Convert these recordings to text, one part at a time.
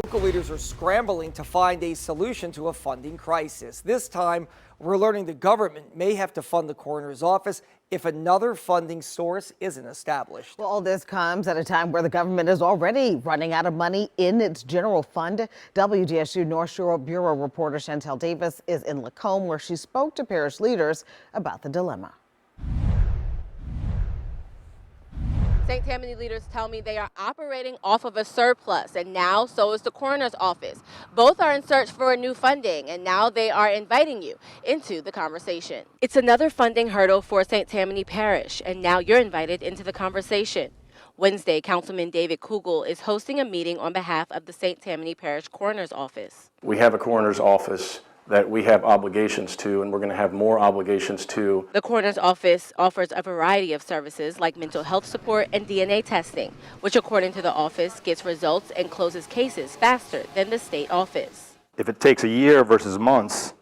Local leaders are scrambling to find a solution to a funding crisis. This time, we're learning the government may have to fund the coroner's office if another funding source isn't established. Well, all this comes at a time where the government is already running out of money in its general fund. WDSU North Shore Bureau reporter Chantel Davis is in Lacombe, where she spoke to parish leaders about the dilemma. St. Tammany leaders tell me they are operating off of a surplus, and now so is the coroner's office. Both are in search for new funding, and now they are inviting you into the conversation. It's another funding hurdle for St. Tammany Parish, and now you're invited into the conversation. Wednesday, Councilman David Kugel is hosting a meeting on behalf of the St. Tammany Parish Coroner's Office. We have a coroner's office that we have obligations to, and we're going to have more obligations to. The coroner's office offers a variety of services like mental health support and DNA testing, which according to the office gets results and closes cases faster than the state office. If it takes a year versus months,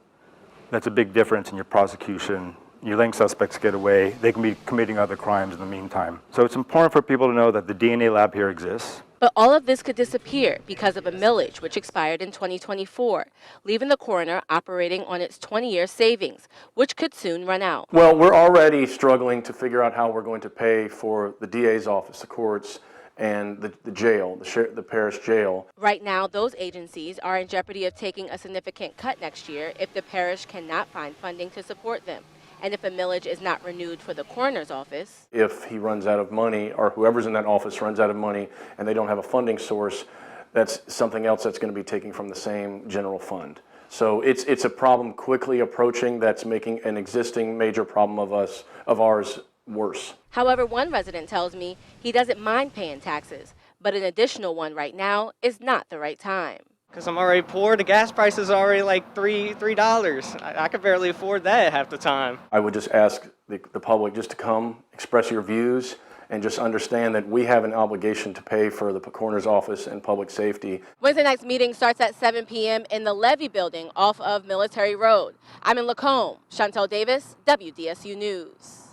that's a big difference in your prosecution. You letting suspects get away. They can be committing other crimes in the meantime. So it's important for people to know that the DNA lab here exists. But all of this could disappear because of a millage which expired in 2024, leaving the coroner operating on its 20-year savings, which could soon run out. Well, we're already struggling to figure out how we're going to pay for the DA's office, the courts, and the jail, the parish jail. Right now, those agencies are in jeopardy of taking a significant cut next year if the parish cannot find funding to support them. And if a millage is not renewed for the coroner's office. If he runs out of money, or whoever's in that office runs out of money, and they don't have a funding source, that's something else that's going to be taken from the same general fund. So it's a problem quickly approaching that's making an existing major problem of ours worse. However, one resident tells me he doesn't mind paying taxes, but an additional one right now is not the right time. Because I'm already poor, the gas price is already like $3. I could barely afford that half the time. I would just ask the public just to come, express your views, and just understand that we have an obligation to pay for the coroner's office and public safety. Wednesday night's meeting starts at 7 p.m. in the Levy building off of Military Road. I'm in Lacombe. Chantel Davis, WDSU News.